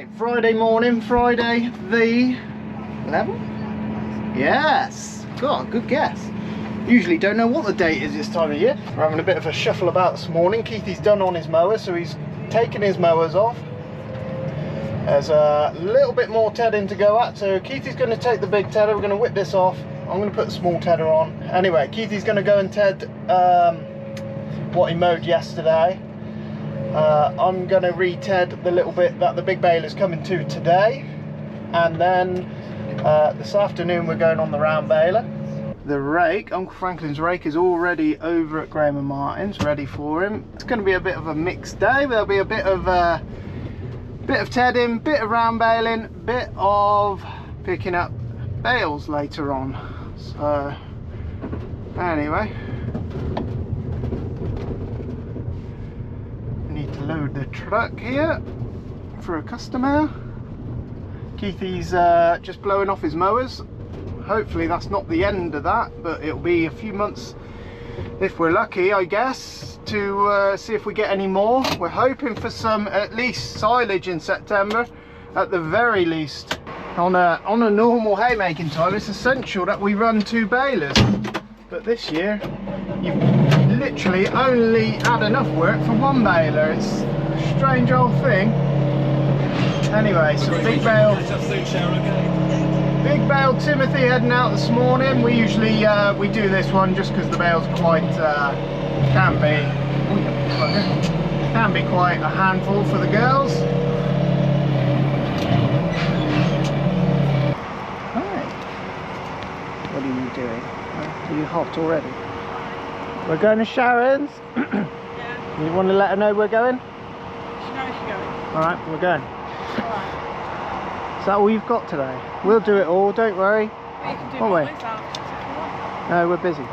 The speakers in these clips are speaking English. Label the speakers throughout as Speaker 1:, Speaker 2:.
Speaker 1: Right, Friday morning, Friday the 11th? Yes, God, good guess. Usually don't know what the date is this time of year. We're having a bit of a shuffle about this morning. Keithy's done on his mower, so he's taken his mowers off. There's a little bit more tedding to go at, so Keithy's going to take the big tedder. We're going to whip this off. I'm going to put the small tedder on. Anyway, Keithy's going to go and ted what he mowed yesterday. I'm going to re-ted the little bit that the big bale is coming to today, and then this afternoon we're going on the round baler. The rake, Uncle Franklin's rake, is already over at Graham and Martin's, ready for him. It's going to be a bit of a mixed day. There'll be a bit of tedding, bit of round baling, bit of picking up bales later on. So anyway, need to load the truck here for a customer. Keithy's just blowing off his mowers. Hopefully that's not the end of that, but it'll be a few months if we're lucky, I guess, to see if we get any more. We're hoping for some at least silage in September at the very least. On a normal haymaking time, it's essential that we run 2 balers, but this year you've literally only had enough work for 1 baler. It's a strange old thing. Anyway, so big bale Timothy heading out this morning. We usually we do this one just because the bale's quite can be quite a handful for the girls. Hi, what are you doing? Are you hot already? We're going to Sharon's. Yeah. You want to let her know we're going?
Speaker 2: She knows she's going.
Speaker 1: Alright, we're going.
Speaker 2: Alright.
Speaker 1: Is that all you've got today? We'll do it all, don't worry.
Speaker 2: Well, you can do
Speaker 1: Won't we?
Speaker 2: myself.
Speaker 1: No, we're busy.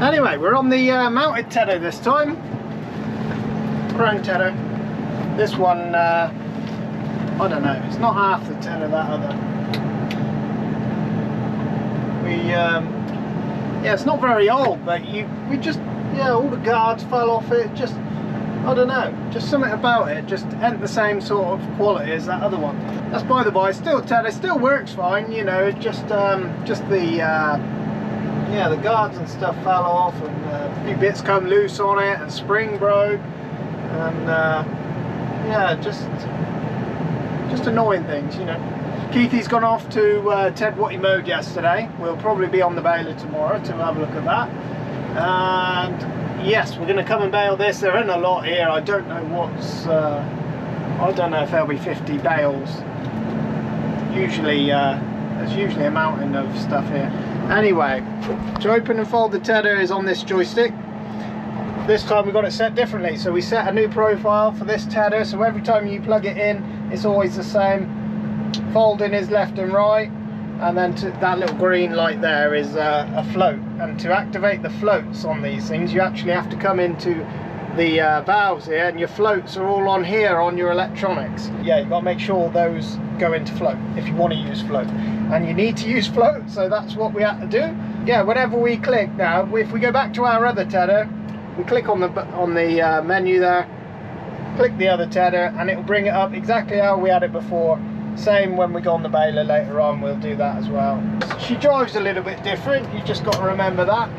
Speaker 1: Anyway, we're on the mounted tedder this time. Crown tedder. This one, I don't know, it's not half the tedder that other. Yeah, it's not very old, but we just, yeah, all the guards fell off it. Just, I don't know, just something about it just ain't the same sort of quality as that other one. That's by the by. Still tedder, still works fine, you know. Just the yeah, the guards and stuff fell off, and a few bits come loose on it, and spring broke, and yeah, just annoying things, you know. Keithy's gone off to ted what he mowed yesterday. We'll probably be on the baler tomorrow to have a look at that. And yes, we're going to come and bale this. There isn't a lot here. I don't know what's I don't know if there'll be 50 bales. Usually there's usually a mountain of stuff here. Anyway, to open and fold the tedder is on this joystick. This time we got it set differently, so we set a new profile for this tedder, so every time you plug it in it's always the same. Folding is left and right, and then that little green light there is a float, and to activate the floats on these things you actually have to come into the valves here, and your floats are all on here on your electronics. Yeah, you've got to make sure those go into float if you want to use float, and you need to use float, so that's what we have to do. Yeah, whenever we click now, if we go back to our other tedder, we click on the menu there, click the other tedder, and it will bring it up exactly how we had it before. Same when we go on the baler later on, we'll do that as well. She drives a little bit different, you just got to remember that.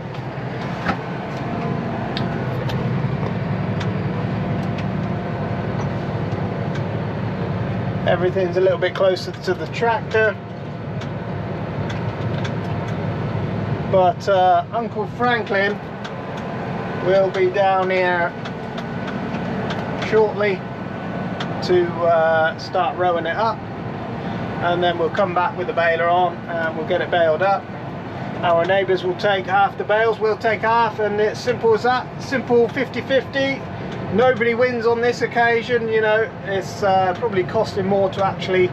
Speaker 1: Everything's a little bit closer to the tractor. But Uncle Franklin will be down here shortly to start rowing it up, and then we'll come back with the baler on and we'll get it baled up. Our neighbours will take half the bales, we'll take half, and it's simple as that. Simple 50-50. Nobody wins on this occasion, you know. It's probably costing more to actually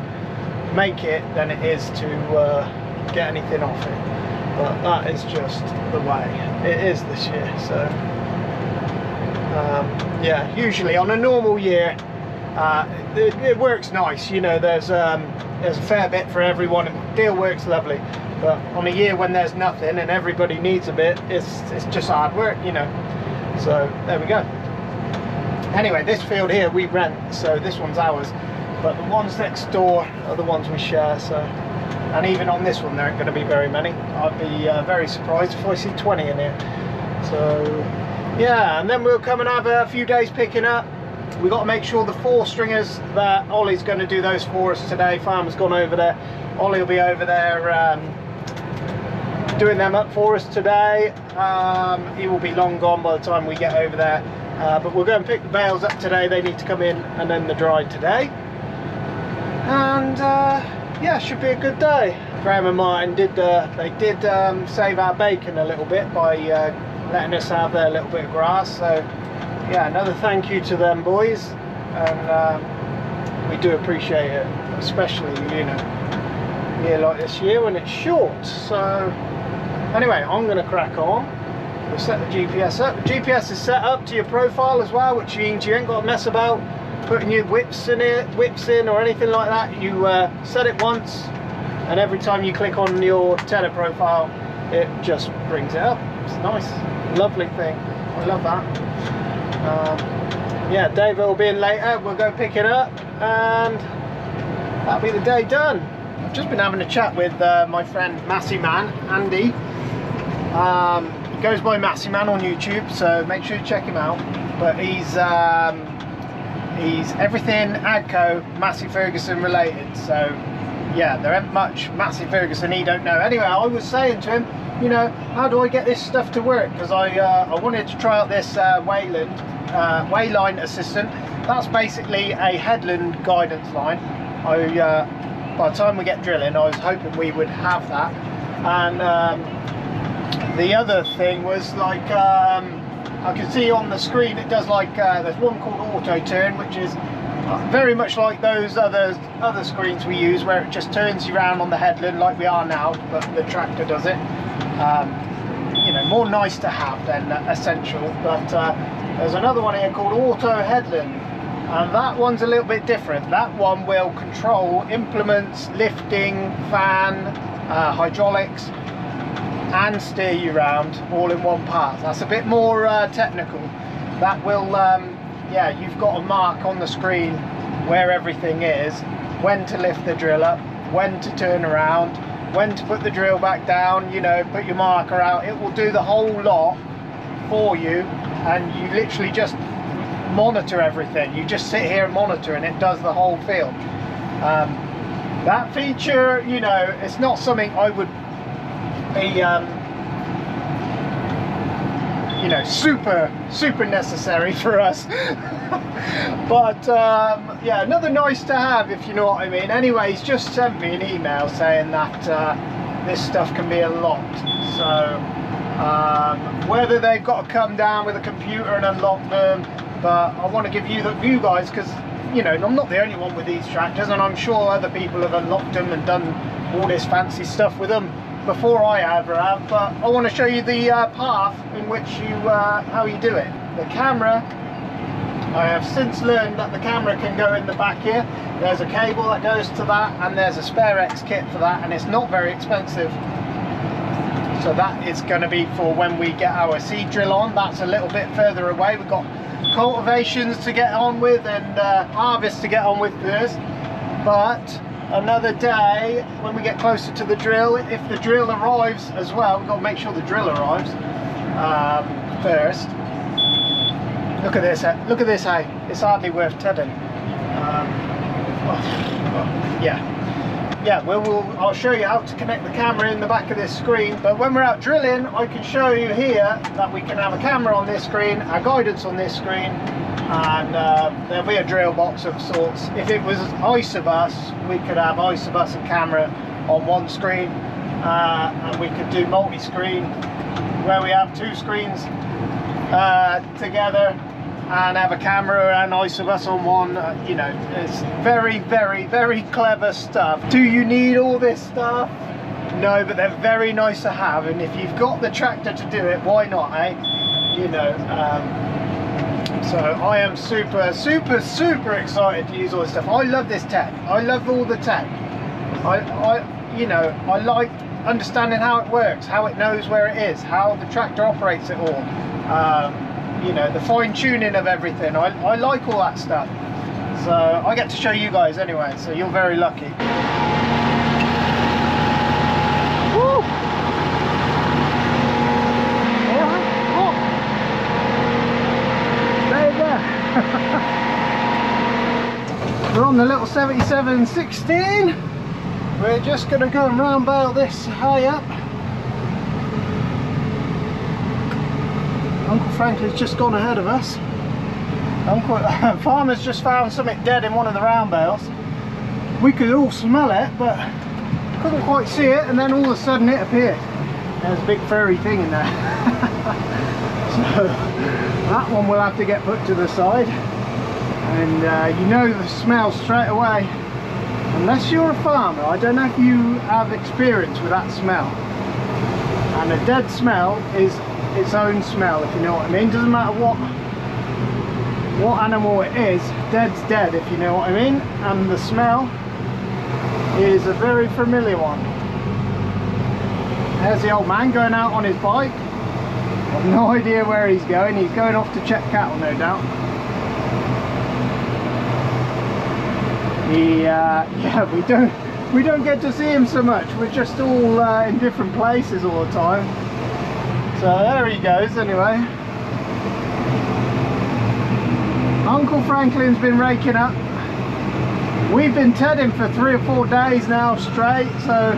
Speaker 1: make it than it is to get anything off it, but that is just the way it is this year. So yeah, usually on a normal year it works nice, you know. There's a fair bit for everyone and the deal works lovely, but on a year when there's nothing and everybody needs a bit, it's just hard work, you know. So there we go. Anyway, this field here we rent, so this one's ours, but the ones next door are the ones we share. So, and even on this one there aren't going to be very many. I'd be very surprised if I see 20 in here. So yeah, and then we'll come and have a few days picking up. We've got to make sure the 4 stringers that Ollie's going to do those for us today. Farmer's gone over there. Ollie will be over there doing them up for us today. He will be long gone by the time we get over there. But we'll go and pick the bales up today. They need to come in and then they're dried today. And yeah, should be a good day. Graham and Martin did save our bacon a little bit by letting us have their little bit of grass. So yeah, another thank you to them boys, and we do appreciate it, especially, you know, year like this year when it's short. So anyway, I'm going to crack on. We'll set the GPS up. The GPS is set up to your profile as well, which means you ain't got to mess about putting your whips in or anything like that. You set it once, and every time you click on your Tedder profile, it just brings it up. It's nice, lovely thing. I love that. Yeah, David will be in later. We'll go pick it up, and that'll be the day done. I've just been having a chat with my friend Massey Man, Andy. He goes by Massey Man on YouTube, so make sure you check him out. But he's everything Adco Massey Ferguson related. So yeah, there ain't much Massey Ferguson he don't know. Anyway, I was saying to him, you know, how do I get this stuff to work? Because I wanted to try out this Wayline Assistant. That's basically a headland guidance line. By the time we get drilling, I was hoping we would have that. And the other thing was, like, I can see on the screen it does, like, there's one called auto turn, which is very much like those other screens we use, where it just turns you around on the headland like we are now, but the tractor does it. You know, more nice to have than essential. But there's another one here called auto headland, and that one's a little bit different. That one will control implements, lifting, fan, hydraulics, and steer you around all in one part. That's a bit more technical. That will yeah, you've got a mark on the screen where everything is, when to lift the drill up, when to turn around, when to put the drill back down, you know, put your marker out. It will do the whole lot for you, and you literally just monitor everything. You just sit here and monitor, and it does the whole field. That feature, you know, it's not something I would be you know, super necessary for us. But yeah, another nice to have, if you know what I mean. Anyway, he's just sent me an email saying that this stuff can be unlocked. So whether they've got to come down with a computer and unlock them, but I want to give you guys, because, you know, I'm not the only one with these tractors, and I'm sure other people have unlocked them and done all this fancy stuff with them before I ever have. But I want to show you the path in which you how you do it. The camera, I have since learned that the camera can go in the back here. There's a cable that goes to that, and there's a spare X kit for that, and it's not very expensive. So that is going to be for when we get our seed drill on. That's a little bit further away. We've got cultivations to get on with and harvest to get on with first. But another day, when we get closer to the drill, if the drill arrives as well, we've got to make sure the drill arrives first. Look at this, hey, it's hardly worth tedding. Yeah, I'll show you how to connect the camera in the back of this screen. But when we're out drilling, I can show you here that we can have a camera on this screen, our guidance on this screen, and there'll be a drill box of sorts. If it was Isobus, we could have Isobus and camera on one screen, and we could do multi-screen, where we have two screens together and have a camera and Isobus on one. You know, it's very clever stuff. Do you need all this stuff? No, but they're very nice to have, and if you've got the tractor to do it, why not, eh? You know, so I am super excited to use all this stuff. I love this tech. I love all the tech. You know, I like understanding how it works, how it knows where it is, how the tractor operates it all. you know, the fine tuning of everything. I like all that stuff. So I get to show you guys anyway, so you're very lucky. Woo! Alright, oh. There you go. We're on the little 7716. We're just going to go and round bale this high up. Uncle Franklin's just gone ahead of us. Farmer's just found something dead in one of the round bales. We could all smell it, but couldn't quite see it, and then all of a sudden it appeared. There's a big furry thing in there. So that one will have to get put to the side. And you know the smell straight away. Unless you're a farmer, I don't know if you have experience with that smell. And a dead smell is its own smell, if you know what I mean. Doesn't matter what animal it is, dead's dead, if you know what I mean. And the smell is a very familiar one. There's the old man going out on his bike. I've no idea where he's going. He's going off to check cattle, no doubt. Yeah, we don't get to see him so much. We're just all in different places all the time. So there he goes anyway. Uncle Franklin's been raking up. We've been tedding for 3 or 4 days now straight. So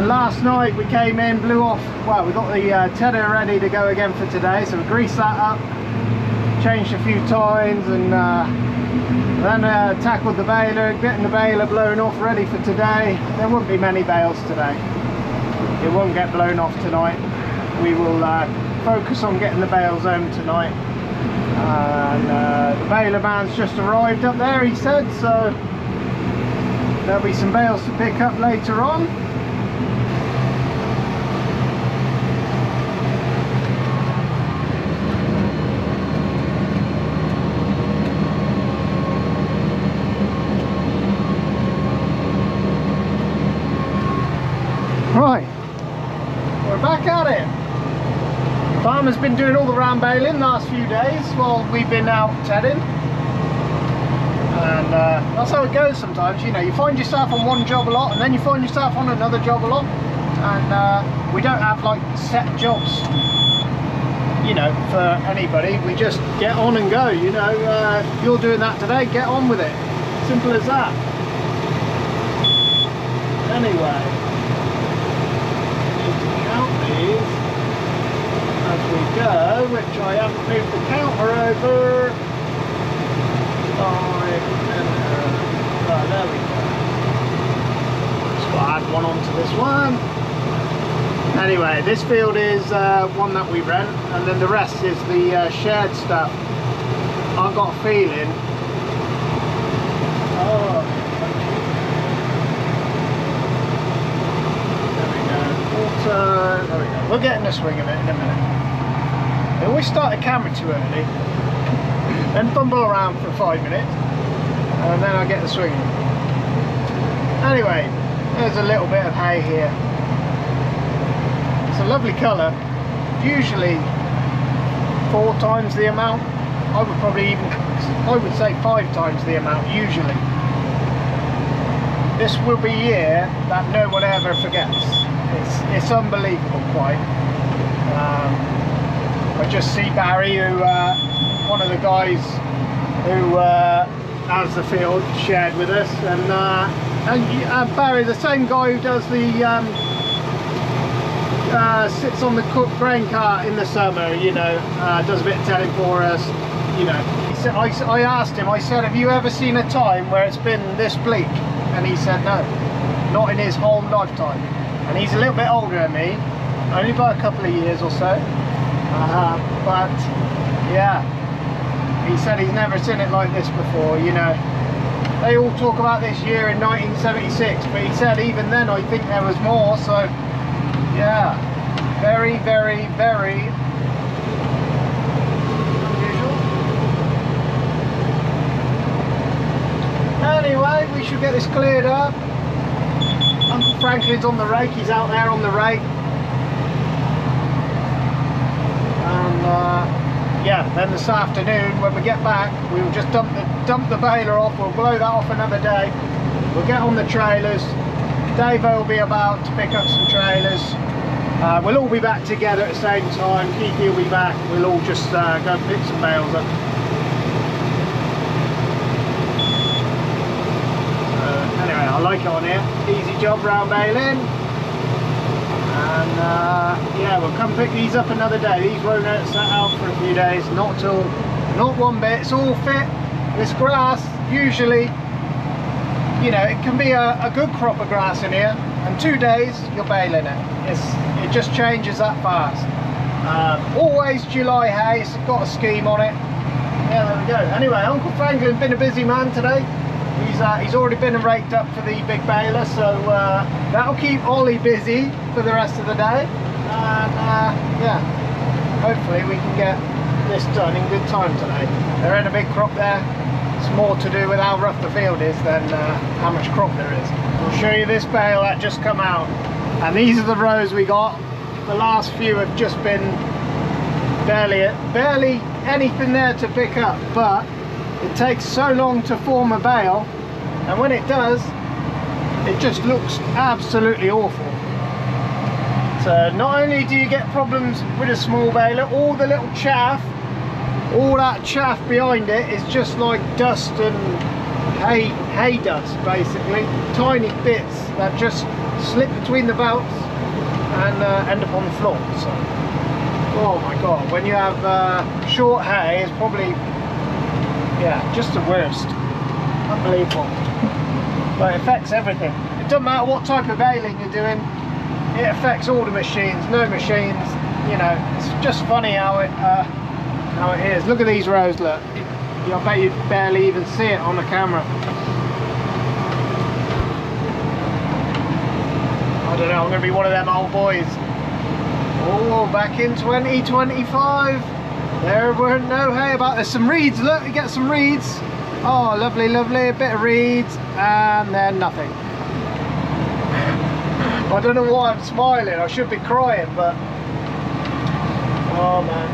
Speaker 1: last night we came in, blew off. Well, we got the tedder ready to go again for today. So we greased that up, changed a few times, and then tackled the baler, getting the baler blown off ready for today. There won't be many bales today. It won't get blown off tonight. We will focus on getting the bales home tonight. And the baler man's just arrived up there, he said, so there'll be some bales to pick up later on. Right, we're back at it. Farmer's been doing all the round baling the last few days while we've been out tedding. And that's how it goes sometimes, you know, you find yourself on one job a lot and then you find yourself on another job a lot. And we don't have like set jobs, you know, for anybody. We just get on and go, you know. If you're doing that today, get on with it. Simple as that. Anyway. Count these as we go, which I haven't moved the counter over. 5, 10, right, there we go. Just got to add one onto this one. Anyway, this field is one that we rent, and then the rest is the shared stuff. I've got a feeling. Oh. There we go. We'll get in the swing of it in a minute. I always start the camera too early, then fumble around for 5 minutes, and then I get the swing of it. Anyway, there's a little bit of hay here. It's a lovely colour. Usually 4 times the amount. I would say 5 times the amount usually. This will be a year that no one ever forgets. It's unbelievable, quite. I just see Barry, who one of the guys who has the field, shared with us, and Barry, the same guy who does the sits on the cooked grain cart in the summer, you know, does a bit of telling for us, you know. He said, I asked him, I said, have you ever seen a time where it's been this bleak? And he said no, not in his whole lifetime. And he's a little bit older than me, only by a couple of years or so, but yeah, he said he's never seen it like this before, you know. They all talk about this year in 1976, but he said even then I think there was more, so yeah, very, very, very unusual. Anyway, we should get this cleared up. Uncle Franklin's on the rake, he's out there on the rake. And yeah, then this afternoon when we get back, we'll just dump the baler off. We'll blow that off another day. We'll get on the trailers. Dave will be about to pick up some trailers. We'll all be back together at the same time. Keithy will be back. We'll all just go and pick some bales up. Anyway, I like it on here. Easy job round baling. And yeah, we'll come pick these up another day. These won't set out for a few days. Not one bit. It's all fit. This grass, usually, you know, it can be a good crop of grass in here, and 2 days you're baling it. It just changes that fast. Always July hay. It's got a scheme on it. Yeah, there we go. Anyway, Uncle Franklin's been a busy man today. He's already been raked up for the big baler, so that'll keep Ollie busy for the rest of the day. And yeah, hopefully we can get this done in good time today. They're in a big crop there. It's more to do with how rough the field is than how much crop there is. I'll show you this bale that just come out, and these are the rows we got. The last few have just been barely anything there to pick up, but it takes so long to form a bale, and when it does, it just looks absolutely awful. So not only do you get problems with a small baler, all the little chaff, all that chaff behind it is just like dust and hay dust, basically. Tiny bits that just slip between the belts and end up on the floor. So, oh my god, when you have short hay, it's probably, yeah, just the worst. Unbelievable. But it affects everything. It doesn't matter what type of baling you're doing, it affects all the machines. No machines, you know, it's just funny how it is. Look at these rows, look. I bet you barely even see it on the camera. I don't know, I'm going to be one of them old boys. Oh, back in 2025. There weren't no hay about. There's some reeds, look, you get some reeds. Oh, lovely, lovely, a bit of reeds, and then nothing. I don't know why I'm smiling, I should be crying, but oh man.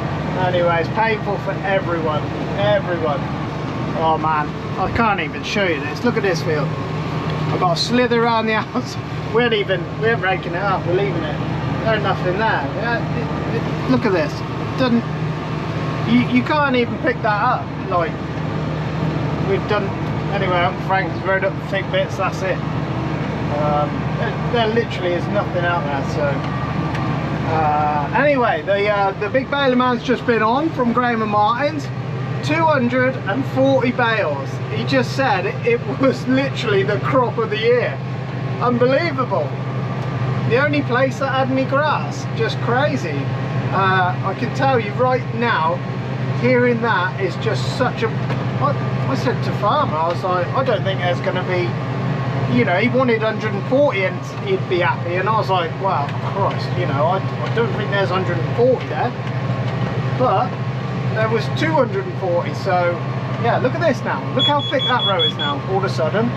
Speaker 1: Anyway, it's painful for everyone. Oh man, I can't even show you this. Look at this field. I've got to slither around the house. We ain't raking it up, we're leaving it. There's nothing there. Yeah, look at this. It doesn't. You can't even pick that up. Like, we've done. Anyway, Uncle Frank's rode up the thick bits. That's it. There literally is nothing out there. So anyway, the big baler man's just been on from Graham and Martin's. 240 bales. He just said it was literally the crop of the year. Unbelievable. The only place that had any grass. Just crazy. I can tell you right now, hearing that is just such a... I said to farmer, I was like, I don't think there's going to be, you know, he wanted 140 and he'd be happy, and I was like, wow, Christ, you know, I don't think there's 140 there, but there was 240. So yeah, look at this now, look how thick that row is now all of a sudden.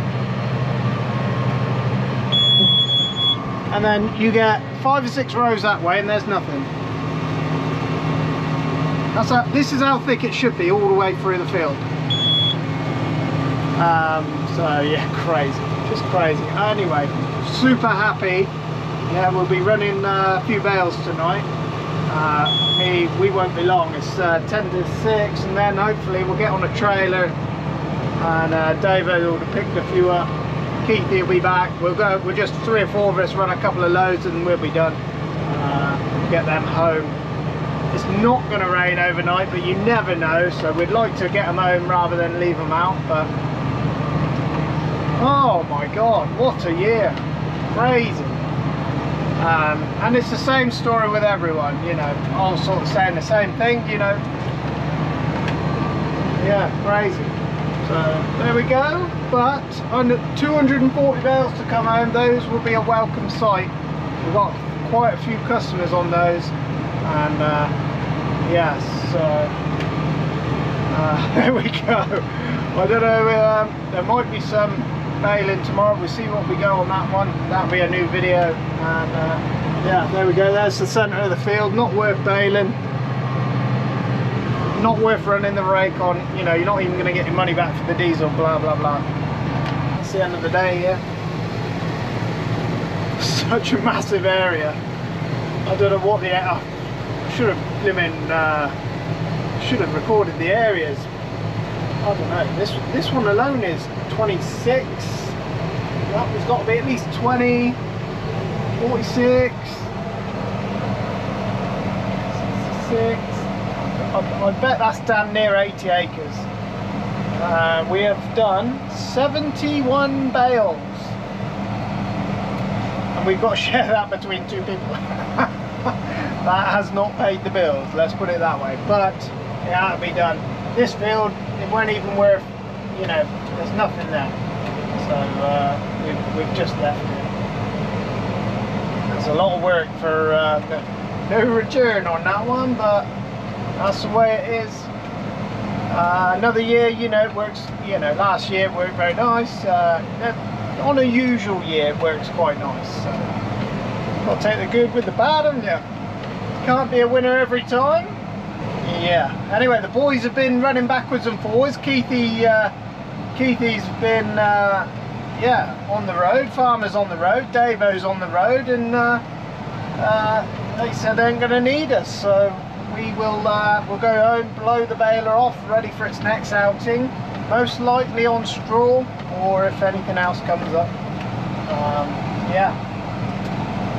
Speaker 1: And then you get 5 or 6 rows that way and there's nothing. This is how thick it should be all the way through the field. So yeah, crazy, just crazy. Anyway, super happy. Yeah, we'll be running a few bales tonight. We won't be long. It's 10 to 6, and then hopefully we'll get on a trailer, and David will have picked a few up. Keithy will be back. We're just 3 or 4 of us, run a couple of loads and we'll be done. Get them home. It's not going to rain overnight, but you never know, so we'd like to get them home rather than leave them out. But oh my god, what a year. Crazy. And it's the same story with everyone, you know, all sort of saying the same thing, you know. Yeah, crazy. So there we go. But under 240 bales to come home, those will be a welcome sight. We've got quite a few customers on those, and yes, there we go. I don't know, there might be some baling tomorrow. We'll see what we go on that one. That'll be a new video. And yeah, there we go, there's the centre of the field. Not worth baling. not worth running the rake on, you know, you're not even going to get your money back for the diesel, blah blah blah. That's the end of the day here. Such a massive area. I don't know what the, I should have recorded the areas. I don't know, this one alone is 26. That one's got to be at least 20, 46, 66. I bet that's damn near 80 acres. We have done 71 bales. And we've got to share that between 2 people. That has not paid the bills, let's put it that way. But it had to be done. This field, it weren't even worth, you know, there's nothing there. So we've just left it. There's a lot of work for no return on that one, but that's the way it is. Another year, you know, it works, you know, last year it worked very nice. On a usual year it works quite nice. So got to take the good with the bad, haven't you? Can't be a winner every time. Yeah, anyway, the boys have been running backwards and forwards. Keithy's been yeah, on the road, Farmer's on the road, Davo's on the road, and they said they ain't going to need us, so we will we'll go home, blow the baler off, ready for its next outing, most likely on straw, or if anything else comes up. Yeah,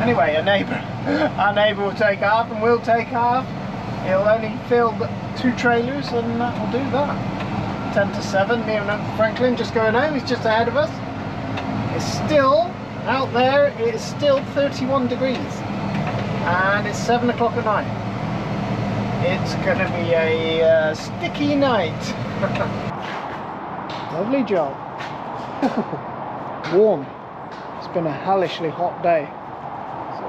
Speaker 1: anyway, our neighbour will take half and we'll take half. He'll only fill 2 trailers and that will do that. 10 to 7, me and Uncle Franklin just going home, he's just ahead of us. It's still, out there, it is still 31 degrees. And it's 7 o'clock at night. It's going to be a sticky night. Lovely job. Warm. It's been a hellishly hot day. So,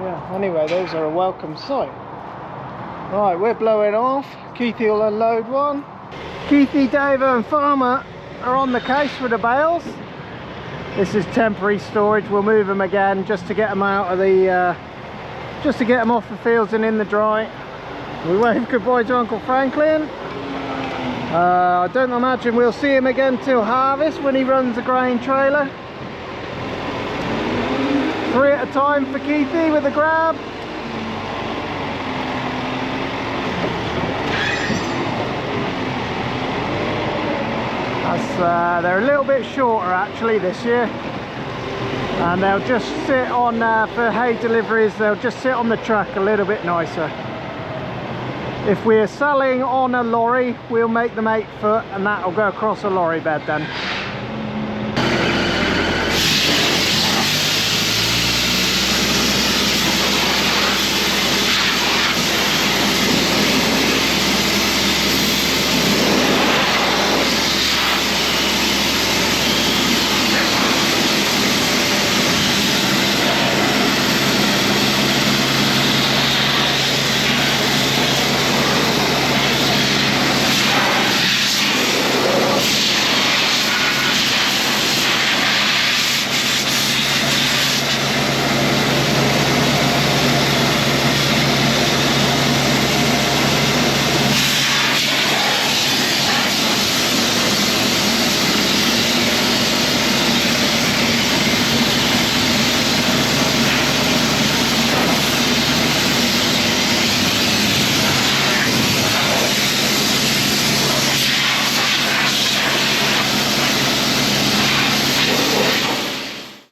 Speaker 1: yeah, anyway, those are a welcome sight. Right, we're blowing off. Keithy will unload one. Keithy, Davo and Farmer are on the case for the bales. This is temporary storage. We'll move them again just to get them out of the, just to get them off the fields and in the dry. We wave goodbye to Uncle Franklin. I don't imagine we'll see him again till harvest when he runs the grain trailer. 3 at a time for Keithy with the grab. They're a little bit shorter actually this year, and they'll just sit on for hay deliveries, they'll just sit on the truck a little bit nicer. If we're selling on a lorry, we'll make them 8 foot and that'll go across a lorry bed then.